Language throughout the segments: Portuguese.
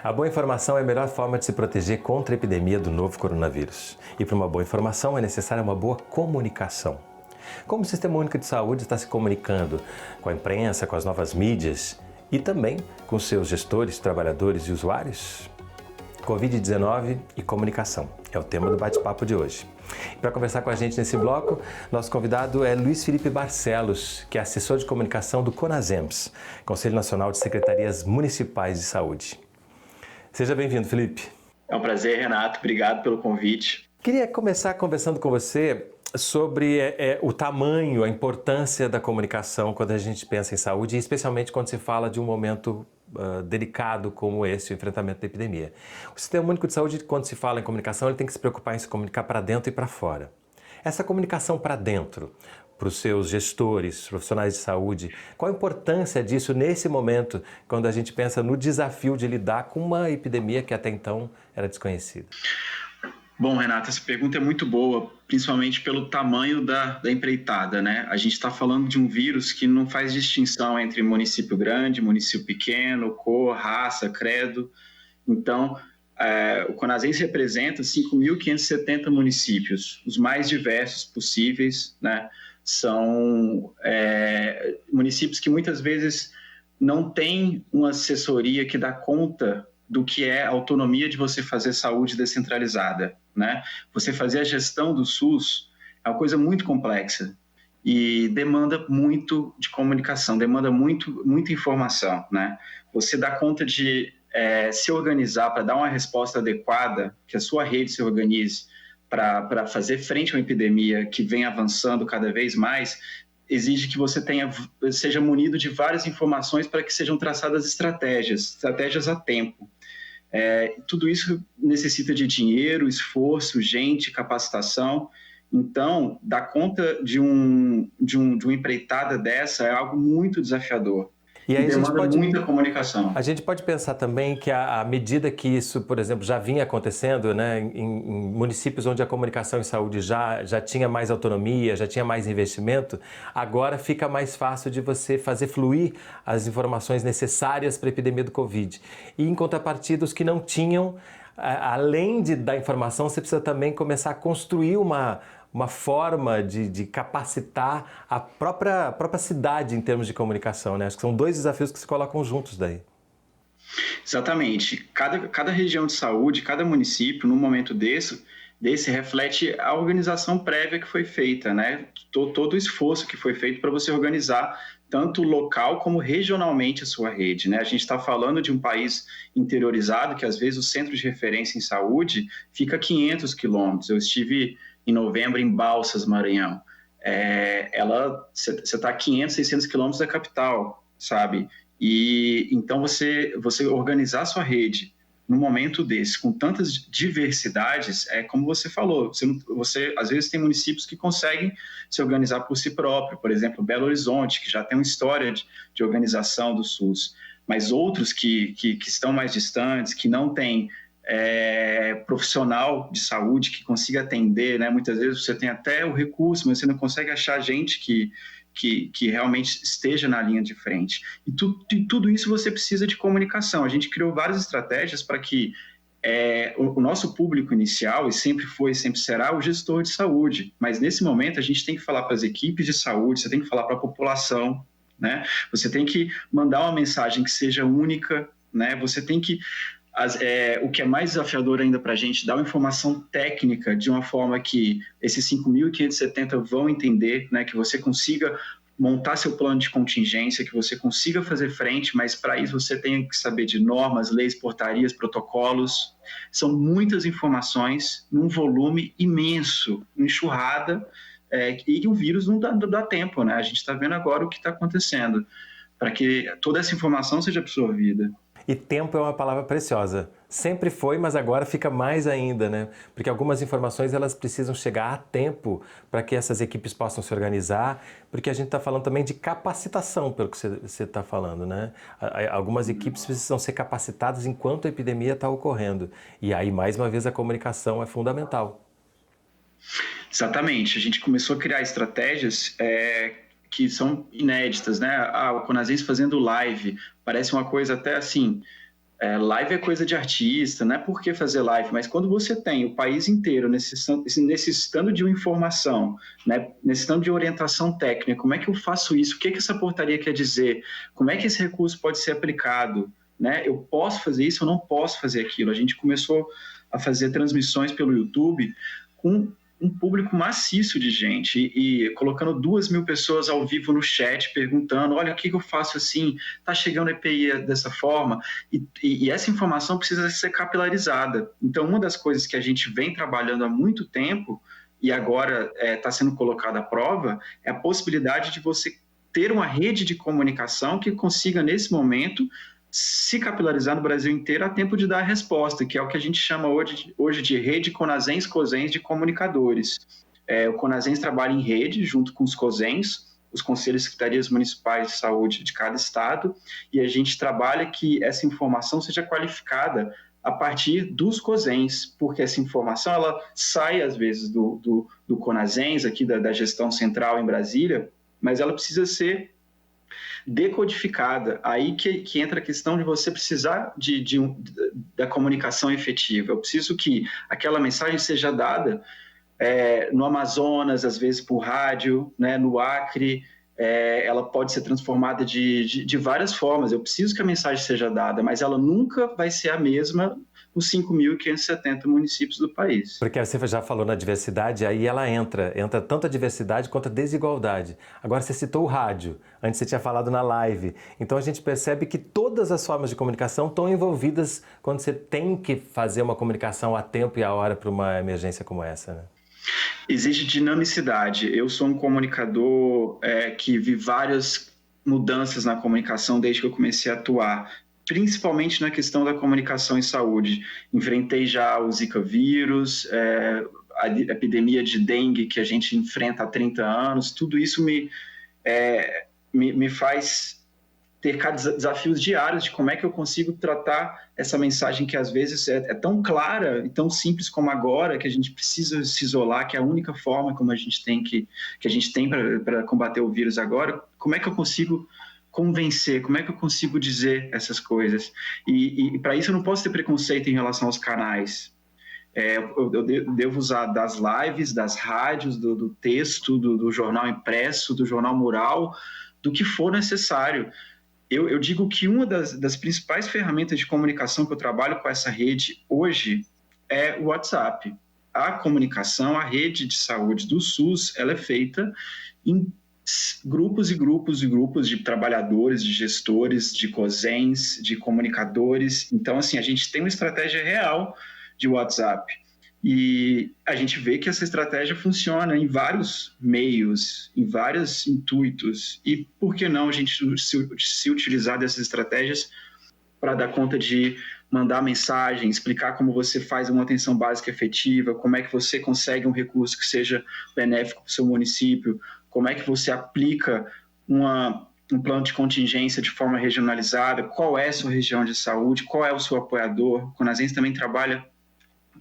A boa informação é a melhor forma de se proteger contra a epidemia do novo coronavírus. E para uma boa informação é necessária uma boa comunicação. Como o Sistema Único de Saúde está se comunicando com a imprensa, com as novas mídias e também com seus gestores, trabalhadores e usuários? Covid-19 e comunicação é o tema do bate-papo de hoje. Para conversar com a gente nesse bloco, nosso convidado é Luiz Felipe Barcelos, que é assessor de comunicação do CONASEMS, Conselho Nacional de Secretarias Municipais de Saúde. Seja bem-vindo, Felipe. É um prazer, Renato. Obrigado pelo convite. Queria começar conversando com você sobre o tamanho, a importância da comunicação quando a gente pensa em saúde, e especialmente quando se fala de um momento delicado como esse, o enfrentamento da epidemia. O Sistema Único de Saúde, quando se fala em comunicação, ele tem que se preocupar em se comunicar para dentro e para fora. Essa comunicação para dentro, para os seus gestores, profissionais de saúde, qual a importância disso nesse momento, quando a gente pensa no desafio de lidar com uma epidemia que até então era desconhecida? Bom, Renato, essa pergunta é muito boa, principalmente pelo tamanho da empreitada, né? A gente está falando de um vírus que não faz distinção entre município grande, município pequeno, cor, raça, credo. Então, o CONASEMS representa 5.570 municípios, os mais diversos possíveis, né? São municípios que muitas vezes não têm uma assessoria que dá conta do que é a autonomia de você fazer saúde descentralizada, né? Você fazer a gestão do SUS é uma coisa muito complexa e demanda muito de comunicação, demanda muita informação, né? Você dá conta de se organizar para dar uma resposta adequada, que a sua rede se organize para fazer frente a uma epidemia que vem avançando cada vez mais, exige que você seja munido de várias informações para que sejam traçadas estratégias a tempo. Tudo isso necessita de dinheiro, esforço, gente, capacitação. Então, dar conta de uma empreitada dessa é algo muito desafiador. E aí demanda muita comunicação. A gente pode pensar também que à medida que isso, por exemplo, já vinha acontecendo, né, em municípios onde a comunicação em saúde já tinha mais autonomia, já tinha mais investimento, agora fica mais fácil de você fazer fluir as informações necessárias para a epidemia do Covid. E em contrapartida, os que não tinham, além da informação, você precisa também começar a construir uma forma de capacitar a própria cidade em termos de comunicação, né? Acho que são dois desafios que se colocam juntos daí. Exatamente. Cada região de saúde, cada município, num momento desse reflete a organização prévia que foi feita, né? Todo o esforço que foi feito para você organizar tanto local como regionalmente a sua rede, né? A gente está falando de um país interiorizado que às vezes o centro de referência em saúde fica a 500 quilômetros. Eu estive em novembro em Balsas, Maranhão. Você está a 500, 600 quilômetros da capital, sabe? E então você organizar a sua rede num momento desse, com tantas diversidades, como você falou, você às vezes tem municípios que conseguem se organizar por si próprio, por exemplo, Belo Horizonte, que já tem uma história de organização do SUS, mas outros que estão mais distantes, que não têm profissional de saúde que consiga atender, né? Muitas vezes você tem até o recurso, mas você não consegue achar gente que realmente esteja na linha de frente. E tudo isso você precisa de comunicação. A gente criou várias estratégias para que o nosso público inicial, e sempre foi e sempre será, o gestor de saúde. Mas nesse momento a gente tem que falar para as equipes de saúde, você tem que falar para a população, né? Você tem que mandar uma mensagem que seja única, né? Você tem que o que é mais desafiador ainda para a gente, dar uma informação técnica de uma forma que esses 5.570 vão entender, né, que você consiga montar seu plano de contingência, que você consiga fazer frente, mas para isso você tem que saber de normas, leis, portarias, protocolos. São muitas informações num volume imenso, enxurrada, e o vírus não dá tempo, né? A gente está vendo agora o que está acontecendo, para que toda essa informação seja absorvida. E tempo é uma palavra preciosa. Sempre foi, mas agora fica mais ainda, né? Porque algumas informações elas precisam chegar a tempo para que essas equipes possam se organizar, porque a gente está falando também de capacitação, pelo que você está falando, né? Algumas equipes precisam ser capacitadas enquanto a epidemia está ocorrendo. E aí, mais uma vez, a comunicação é fundamental. Exatamente. A gente começou a criar estratégias que são inéditas, né? O CONASEMS fazendo live, parece uma coisa até assim, Live é coisa de artista, não é por que fazer live, mas quando você tem o país inteiro necessitando de uma informação, né, necessitando de orientação técnica, como é que eu faço isso? O que essa portaria quer dizer? Como é que esse recurso pode ser aplicado? Né? Eu posso fazer isso, eu não posso fazer aquilo. A gente começou a fazer transmissões pelo YouTube com um público maciço de gente e colocando 2.000 pessoas ao vivo no chat perguntando, olha, o que eu faço assim? Está chegando EPI dessa forma? E essa informação precisa ser capilarizada. Então, uma das coisas que a gente vem trabalhando há muito tempo e agora está sendo colocada à prova é a possibilidade de você ter uma rede de comunicação que consiga, nesse momento, se capilarizar no Brasil inteiro a tempo de dar a resposta, que é o que a gente chama hoje de rede CONASENS-COSENS de comunicadores. O CONASENS trabalha em rede, junto com os COSENS, os Conselhos e Secretarias Municipais de Saúde de cada estado, e a gente trabalha que essa informação seja qualificada a partir dos COSENS, porque essa informação ela sai, às vezes, do CONASENS, aqui da gestão central em Brasília, mas ela precisa ser decodificada. Aí que entra a questão de você precisar da comunicação efetiva. Eu preciso que aquela mensagem seja dada no Amazonas, às vezes por rádio, né, no Acre, ela pode ser transformada de várias formas. Eu preciso que a mensagem seja dada, mas ela nunca vai ser a mesma nos 5.570 municípios do país. Porque você já falou na diversidade, aí ela entra tanto a diversidade quanto a desigualdade. Agora você citou o rádio, antes você tinha falado na live. Então a gente percebe que todas as formas de comunicação estão envolvidas quando você tem que fazer uma comunicação a tempo e a hora para uma emergência como essa, né? Existe dinamicidade. Eu sou um comunicador que vi várias mudanças na comunicação desde que eu comecei a atuar, principalmente na questão da comunicação em saúde. Enfrentei já o Zika vírus, a epidemia de dengue que a gente enfrenta há 30 anos, tudo isso me faz ter desafios diários de como é que eu consigo tratar essa mensagem que às vezes é tão clara e tão simples como agora, que a gente precisa se isolar, que é a única forma como a gente tem para combater o vírus agora. Como é que eu consigo convencer, como é que eu consigo dizer essas coisas? E para isso eu não posso ter preconceito em relação aos canais. Eu devo usar das lives, das rádios, do texto, do jornal impresso, do jornal mural, do que for necessário. Eu digo que uma das principais ferramentas de comunicação que eu trabalho com essa rede hoje é o WhatsApp. A comunicação, a rede de saúde do SUS, ela é feita em grupos e grupos e grupos de trabalhadores, de gestores, de COSENS, de comunicadores. Então, assim, a gente tem uma estratégia real de WhatsApp. E a gente vê que essa estratégia funciona em vários meios, em vários intuitos. E por que não a gente se utilizar dessas estratégias para dar conta de mandar mensagem, explicar como você faz uma atenção básica efetiva, como é que você consegue um recurso que seja benéfico para o seu município, como é que você aplica um plano de contingência de forma regionalizada, qual é a sua região de saúde, qual é o seu apoiador. O CONASENS também trabalha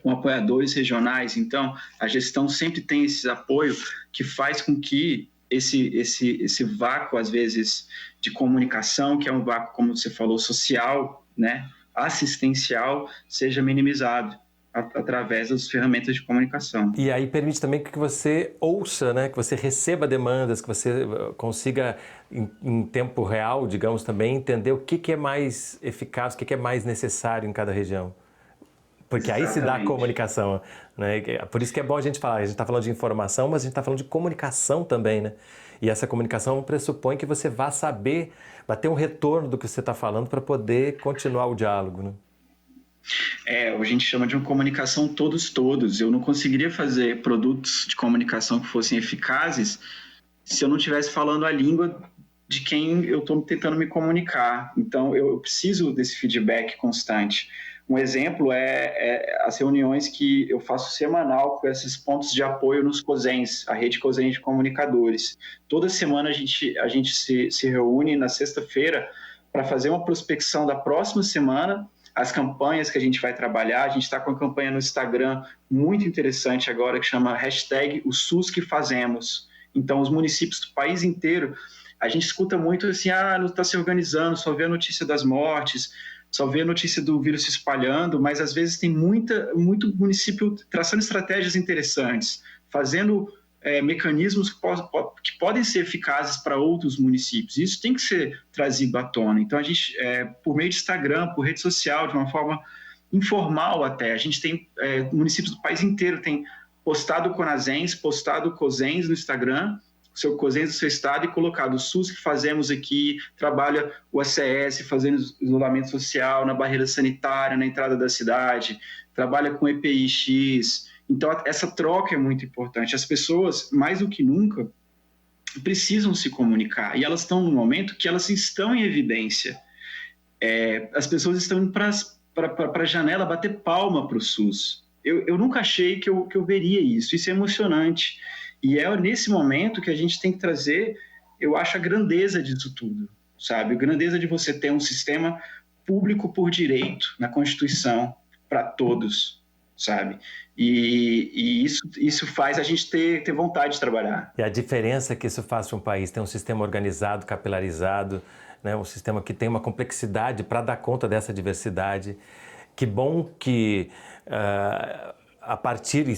com apoiadores regionais, então a gestão sempre tem esse apoio que faz com que esse vácuo, às vezes, de comunicação, que é um vácuo, como você falou, social, né, assistencial, seja minimizado através das ferramentas de comunicação. E aí permite também que você ouça, né, que você receba demandas, que você consiga, em tempo real, digamos, também entender o que é mais eficaz, o que é mais necessário em cada região. Porque aí se dá a comunicação, né? Por isso que é bom a gente falar, a gente está falando de informação, mas a gente está falando de comunicação também, né? E essa comunicação pressupõe que você vá saber, vai ter um retorno do que você está falando para poder continuar o diálogo, né? A gente chama de uma comunicação todos. Eu não conseguiria fazer produtos de comunicação que fossem eficazes se eu não estivesse falando a língua de quem eu estou tentando me comunicar. Então, eu preciso desse feedback constante. Um exemplo é as reuniões que eu faço semanal com esses pontos de apoio nos COSENS, a rede COSENS de comunicadores. Toda semana a gente se reúne na sexta-feira para fazer uma prospecção da próxima semana, as campanhas que a gente vai trabalhar. A gente está com uma campanha no Instagram muito interessante agora que chama #o SUS que fazemos. Então, os municípios do país inteiro, a gente escuta muito assim, não está se organizando, só vê a notícia das mortes. só vê a notícia do vírus se espalhando, mas às vezes tem muito município traçando estratégias interessantes, fazendo mecanismos que podem ser eficazes para outros municípios. Isso tem que ser trazido à tona. Então, a gente, por meio de Instagram, por rede social, de uma forma informal até, a gente tem municípios do país inteiro, tem postado o Conasens, postado o Cosens no Instagram, o seu Cosens do seu estado, e colocado o SUS que fazemos aqui, trabalha o ACS fazendo isolamento social na barreira sanitária, na entrada da cidade, trabalha com EPI-X. Então, essa troca é muito importante. As pessoas, mais do que nunca, precisam se comunicar. E elas estão num momento que elas estão em evidência. As pessoas estão indo para a janela bater palma para o SUS. Eu nunca achei que eu veria isso. Isso é emocionante. E é nesse momento que a gente tem que trazer, eu acho, a grandeza disso tudo, sabe? A grandeza de você ter um sistema público por direito na Constituição para todos, sabe? E isso faz a gente ter vontade de trabalhar. E a diferença que isso faz para um país, ter um sistema organizado, capilarizado, né? Um sistema que tem uma complexidade para dar conta dessa diversidade. Que bom que,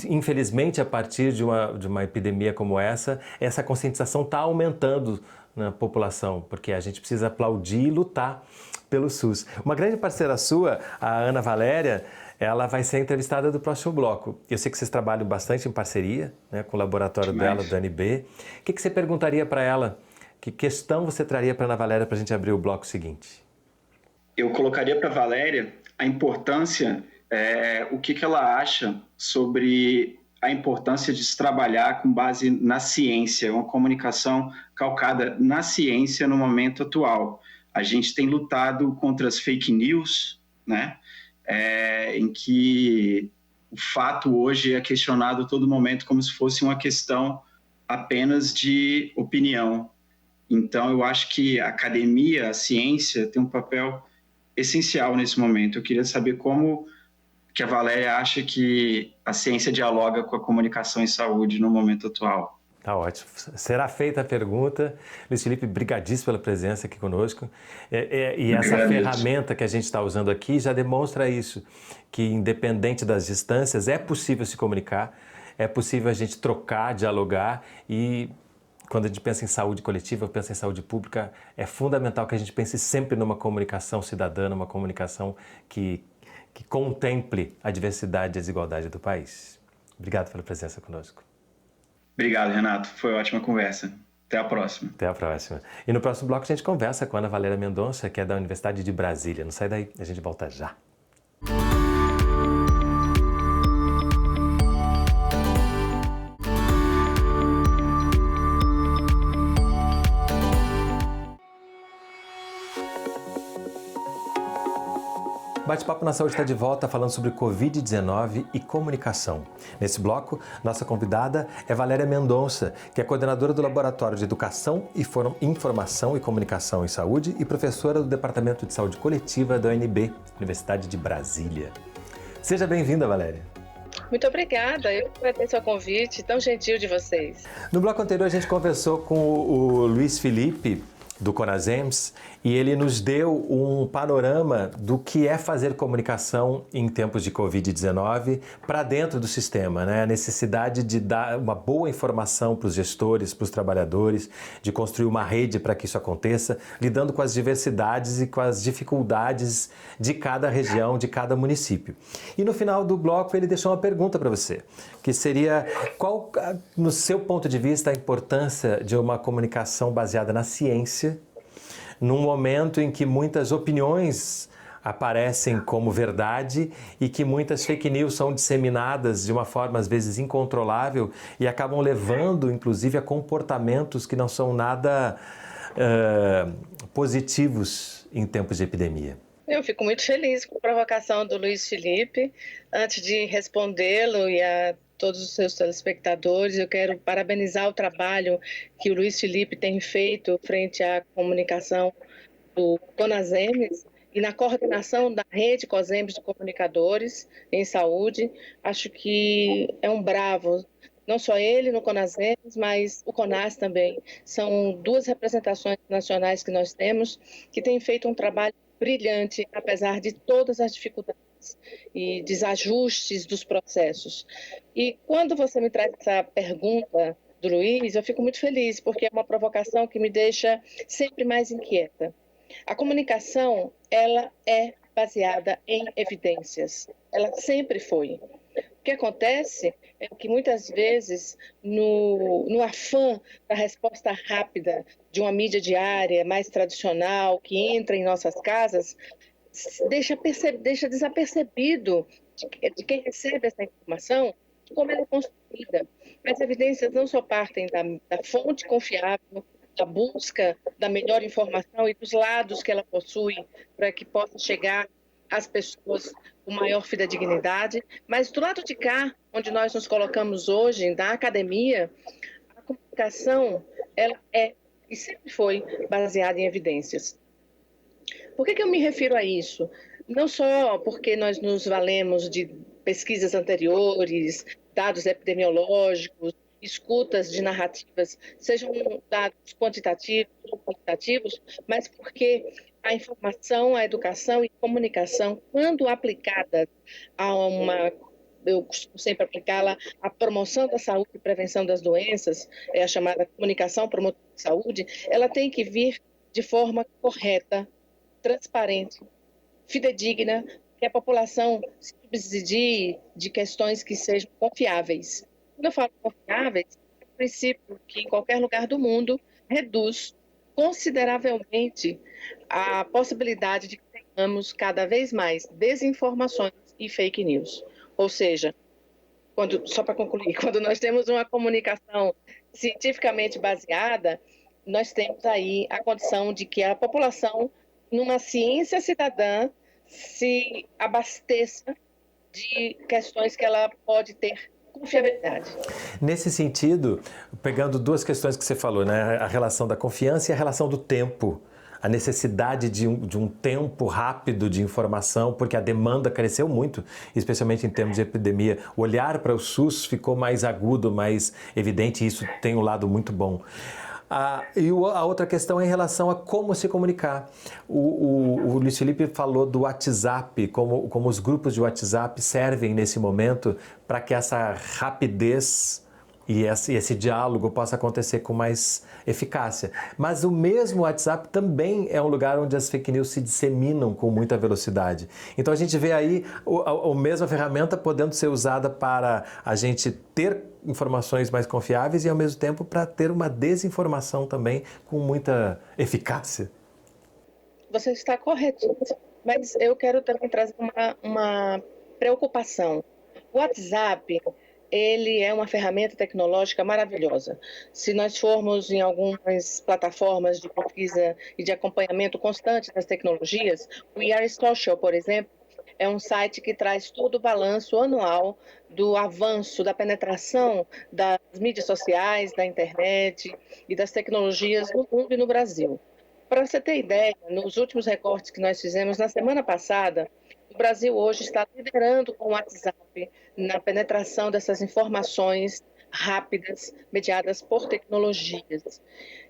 infelizmente, a partir de uma epidemia como essa conscientização está aumentando na população, porque a gente precisa aplaudir e lutar pelo SUS. Uma grande parceira sua, a Ana Valéria, ela vai ser entrevistada do próximo bloco. Eu sei que vocês trabalham bastante em parceria, né, com o laboratório dela, do NB. O que você perguntaria para ela? Que questão você traria para a Ana Valéria para a gente abrir o bloco seguinte? Eu colocaria para a Valéria a importância, o que ela acha sobre a importância de se trabalhar com base na ciência, uma comunicação calcada na ciência no momento atual. A gente tem lutado contra as fake news, né? Em que o fato hoje é questionado a todo momento como se fosse uma questão apenas de opinião. Então, eu acho que a academia, a ciência, tem um papel essencial nesse momento. Eu queria saber como que a Valéria acha que a ciência dialoga com a comunicação em saúde no momento atual. Tá ótimo. Será feita a pergunta. Luiz Felipe, brigadíssimo pela presença aqui conosco. E essa ferramenta que a gente está usando aqui já demonstra isso, que independente das distâncias, é possível se comunicar, é possível a gente trocar, dialogar, e quando a gente pensa em saúde coletiva, pensa em saúde pública, é fundamental que a gente pense sempre numa comunicação cidadã, numa comunicação que contemple a diversidade e a desigualdade do país. Obrigado pela presença conosco. Obrigado, Renato. Foi uma ótima conversa. Até a próxima. Até a próxima. E no próximo bloco a gente conversa com a Ana Valéria Mendonça, que é da Universidade de Brasília. Não sai daí, a gente volta já. Bate-Papo na Saúde está de volta falando sobre Covid-19 e comunicação. Nesse bloco, nossa convidada é Valéria Mendonça, que é coordenadora do Laboratório de Educação e Informação e Comunicação em Saúde e professora do Departamento de Saúde Coletiva da UNB, Universidade de Brasília. Seja bem-vinda, Valéria. Muito obrigada, eu agradeço o convite tão gentil de vocês. No bloco anterior, a gente conversou com o Luiz Felipe, do Conasens, e ele nos deu um panorama do que é fazer comunicação em tempos de Covid-19 para dentro do sistema, né? A necessidade de dar uma boa informação para os gestores, para os trabalhadores, de construir uma rede para que isso aconteça, lidando com as diversidades e com as dificuldades de cada região, de cada município. E no final do bloco ele deixou uma pergunta para você, que seria: qual, no seu ponto de vista, a importância de uma comunicação baseada na ciência num momento em que muitas opiniões aparecem como verdade e que muitas fake news são disseminadas de uma forma às vezes incontrolável e acabam levando inclusive a comportamentos que não são nada positivos em tempos de epidemia? Eu fico muito feliz com a provocação do Luiz Felipe. Antes de respondê-lo e a todos os seus telespectadores, eu quero parabenizar o trabalho que o Luiz Felipe tem feito frente à comunicação do Conasens e na coordenação da rede Cosens de comunicadores em saúde. Acho que é um bravo, não só ele no Conasens, mas o CONAS também. São duas representações nacionais que nós temos que têm feito um trabalho brilhante, apesar de todas as dificuldades e desajustes dos processos. E quando você me traz essa pergunta do Luiz, eu fico muito feliz, porque é uma provocação que me deixa sempre mais inquieta. A comunicação, ela é baseada em evidências. Ela sempre foi. O que acontece é que muitas vezes, no afã da resposta rápida de uma mídia diária mais tradicional, que entra em nossas casas, deixa desapercebido de quem recebe essa informação, como ela é construída. As evidências não só partem da fonte confiável, da busca da melhor informação e dos lados que ela possui para que possa chegar às pessoas com maior fidedignidade, mas do lado de cá, onde nós nos colocamos hoje, da academia, a comunicação ela é e sempre foi baseada em evidências. Por que eu me refiro a isso? Não só porque nós nos valemos de pesquisas anteriores, dados epidemiológicos, escutas de narrativas, sejam dados quantitativos ou qualitativos, mas porque a informação, a educação e comunicação, quando aplicadas a eu costumo sempre aplicá-la à promoção da saúde e prevenção das doenças, é a chamada comunicação promotora de saúde, ela tem que vir de forma correta, transparente, fidedigna, que a população se subsidie de questões que sejam confiáveis. Quando eu falo confiáveis, é um princípio que em qualquer lugar do mundo reduz consideravelmente a possibilidade de que tenhamos cada vez mais desinformações e fake news. Ou seja, só para concluir, quando nós temos uma comunicação cientificamente baseada, nós temos aí a condição de que a população, numa ciência cidadã, se abasteça de questões que ela pode ter confiabilidade. Nesse sentido, pegando duas questões que você falou, né? A relação da confiança e a relação do tempo. A necessidade de um tempo rápido de informação, porque a demanda cresceu muito, especialmente em termos de epidemia. O olhar para o SUS ficou mais agudo, mais evidente, e isso tem um lado muito bom. E a outra questão é em relação a como se comunicar. O Luiz Felipe falou do WhatsApp, como os grupos de WhatsApp servem nesse momento para que essa rapidez e esse diálogo possa acontecer com mais eficácia. Mas o mesmo WhatsApp também é um lugar onde as fake news se disseminam com muita velocidade. Então a gente vê aí a mesma ferramenta podendo ser usada para a gente ter informações mais confiáveis e ao mesmo tempo para ter uma desinformação também com muita eficácia. Você está correto, mas eu quero também trazer uma preocupação. O WhatsApp, ele é uma ferramenta tecnológica maravilhosa. Se nós formos em algumas plataformas de pesquisa e de acompanhamento constante das tecnologias, o We Are Social, por exemplo, é um site que traz todo o balanço anual do avanço, da penetração das mídias sociais, da internet e das tecnologias no mundo e no Brasil. Para você ter ideia, nos últimos recortes que nós fizemos na semana passada, o Brasil hoje está liderando com o WhatsApp na penetração dessas informações rápidas, mediadas por tecnologias.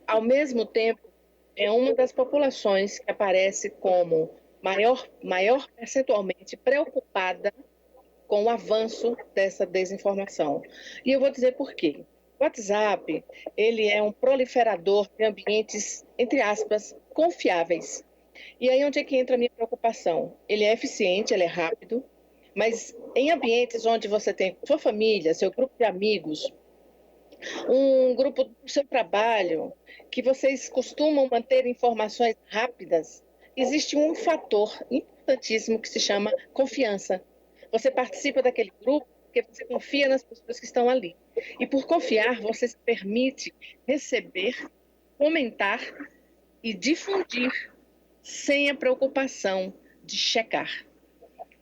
Ao mesmo tempo, é uma das populações que aparece como maior percentualmente preocupada com o avanço dessa desinformação. E eu vou dizer por quê. O WhatsApp, ele é um proliferador de ambientes, entre aspas, confiáveis. E aí onde é que entra a minha preocupação? Ele é eficiente, ele é rápido, mas em ambientes onde você tem sua família, seu grupo de amigos, um grupo do seu trabalho, que vocês costumam manter informações rápidas, existe um fator importantíssimo que se chama confiança. Você participa daquele grupo porque você confia nas pessoas que estão ali. E por confiar, você se permite receber, comentar e difundir sem a preocupação de checar.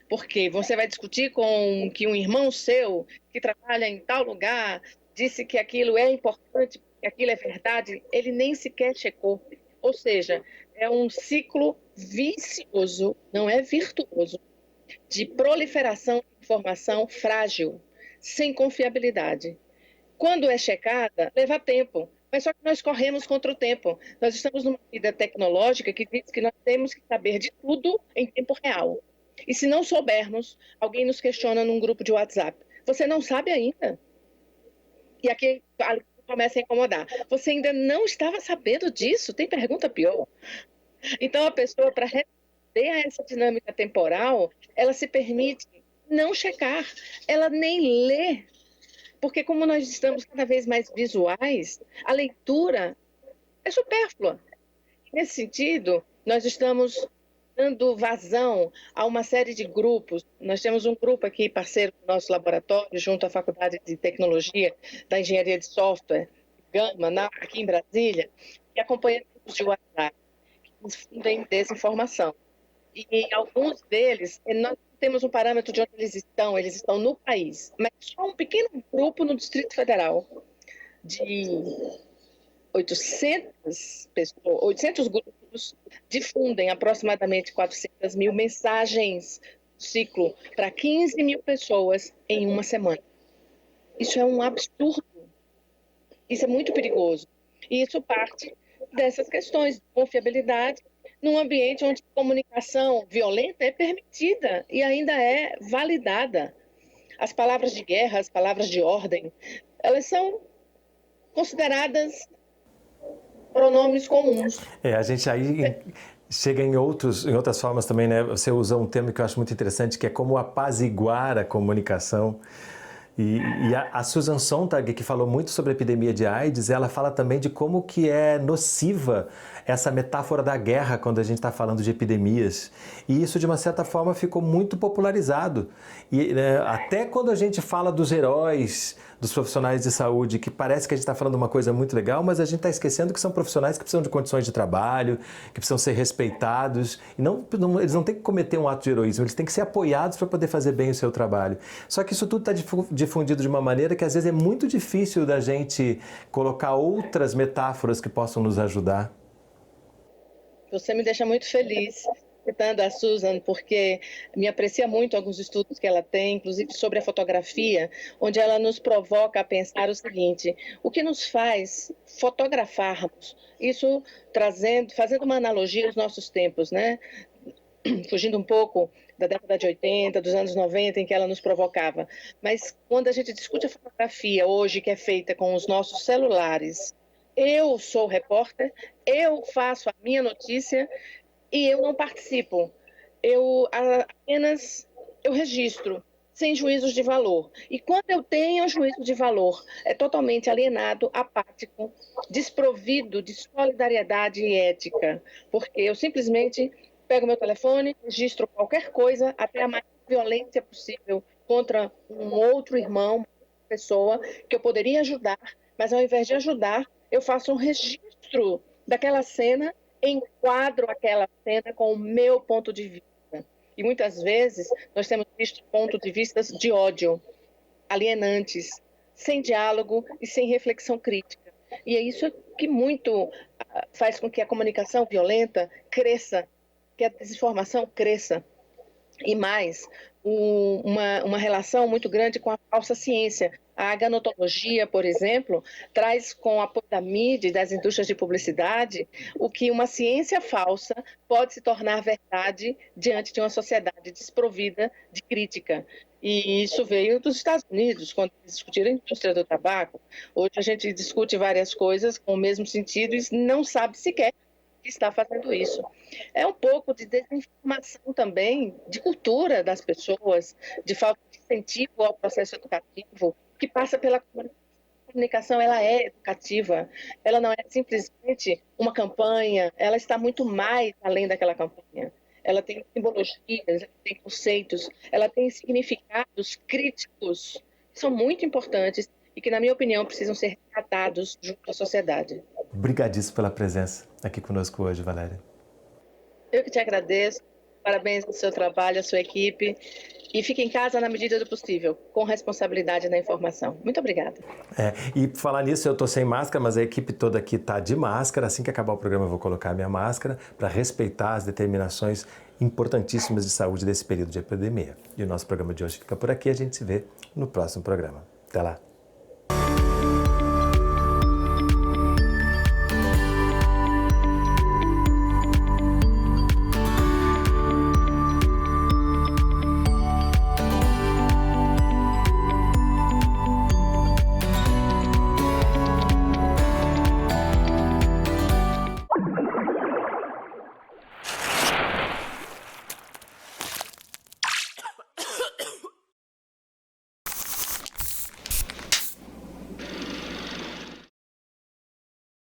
Porque você vai discutir com que um irmão seu que trabalha em tal lugar disse que aquilo é importante, que aquilo é verdade, ele nem sequer checou. Ou seja, é um ciclo vicioso, não é virtuoso, de proliferação de informação frágil, sem confiabilidade. Quando é checada, leva tempo. Mas só que nós corremos contra o tempo. Nós estamos numa vida tecnológica que diz que nós temos que saber de tudo em tempo real. E se não soubermos, alguém nos questiona num grupo de WhatsApp. Você não sabe ainda? E aqui começa a incomodar. Você ainda não estava sabendo disso? Tem pergunta pior. Então, a pessoa, para responder a essa dinâmica temporal, ela se permite não checar, ela nem lê. Porque como nós estamos cada vez mais visuais, a leitura é supérflua. Nesse sentido, nós estamos dando vazão a uma série de grupos. Nós temos um grupo aqui, parceiro do nosso laboratório, junto à Faculdade de Tecnologia da Engenharia de Software, Gama, aqui em Brasília, que acompanha grupos de WhatsApp, que difundem desinformação. E alguns deles, nós temos um parâmetro de onde eles estão no país, mas só um pequeno grupo no Distrito Federal, de 800 pessoas, 800 grupos difundem aproximadamente 400 mil mensagens ciclo para 15 mil pessoas em uma semana. Isso é um absurdo. Isso é muito perigoso. E isso parte dessas questões de confiabilidade num ambiente onde a comunicação violenta é permitida e ainda é validada. As palavras de guerra, as palavras de ordem, elas são consideradas pronomes comuns. A gente aí chega em outras formas também, né? Você usa um termo que eu acho muito interessante, que é como apaziguar a comunicação. E a Susan Sontag, que falou muito sobre a epidemia de AIDS, ela fala também de como que é nociva essa metáfora da guerra quando a gente está falando de epidemias. E isso, de uma certa forma, ficou muito popularizado. E até quando a gente fala dos heróis, dos profissionais de saúde, que parece que a gente está falando uma coisa muito legal, mas a gente está esquecendo que são profissionais que precisam de condições de trabalho, que precisam ser respeitados. E eles não têm que cometer um ato de heroísmo, eles têm que ser apoiados para poder fazer bem o seu trabalho. Só que isso tudo está difundido de uma maneira que às vezes é muito difícil da gente colocar outras metáforas que possam nos ajudar. Você me deixa muito feliz citando a Susan, porque me aprecia muito alguns estudos que ela tem, inclusive sobre a fotografia, onde ela nos provoca a pensar o seguinte: o que nos faz fotografarmos? Isso fazendo uma analogia aos nossos tempos, né? Fugindo um pouco da década de 80, dos anos 90, em que ela nos provocava. Mas quando a gente discute a fotografia hoje, que é feita com os nossos celulares, eu sou repórter, eu faço a minha notícia e eu não participo. Eu registro, sem juízos de valor. E quando eu tenho juízo de valor, é totalmente alienado, apático, desprovido de solidariedade e ética. Porque eu simplesmente pego meu telefone, registro qualquer coisa, até a mais violência possível, contra um outro irmão, uma pessoa que eu poderia ajudar, mas ao invés de ajudar, eu faço um registro daquela cena, enquadro aquela cena com o meu ponto de vista. E muitas vezes nós temos visto pontos de vista de ódio, alienantes, sem diálogo e sem reflexão crítica. E é isso que muito faz com que a comunicação violenta cresça, que a desinformação cresça. E mais, uma relação muito grande com a falsa ciência. A aganotologia, por exemplo, traz com o apoio da mídia e das indústrias de publicidade o que uma ciência falsa pode se tornar verdade diante de uma sociedade desprovida de crítica. E isso veio dos Estados Unidos, quando discutiram a indústria do tabaco. Hoje a gente discute várias coisas com o mesmo sentido e não sabe sequer que está fazendo isso. É um pouco de desinformação também, de cultura das pessoas, de falta de incentivo ao processo educativo, que passa pela comunicação. A comunicação, ela é educativa, ela não é simplesmente uma campanha, ela está muito mais além daquela campanha. Ela tem simbologias, ela tem conceitos, ela tem significados críticos, que são muito importantes e que, na minha opinião, precisam ser tratados junto à sociedade. Obrigadíssimo pela presença aqui conosco hoje, Valéria. Eu que te agradeço, parabéns ao seu trabalho, à sua equipe, e fique em casa na medida do possível, com responsabilidade na informação. Muito obrigada. E por falar nisso, eu estou sem máscara, mas a equipe toda aqui está de máscara. Assim que acabar o programa, eu vou colocar a minha máscara para respeitar as determinações importantíssimas de saúde desse período de epidemia. E o nosso programa de hoje fica por aqui, a gente se vê no próximo programa. Até lá!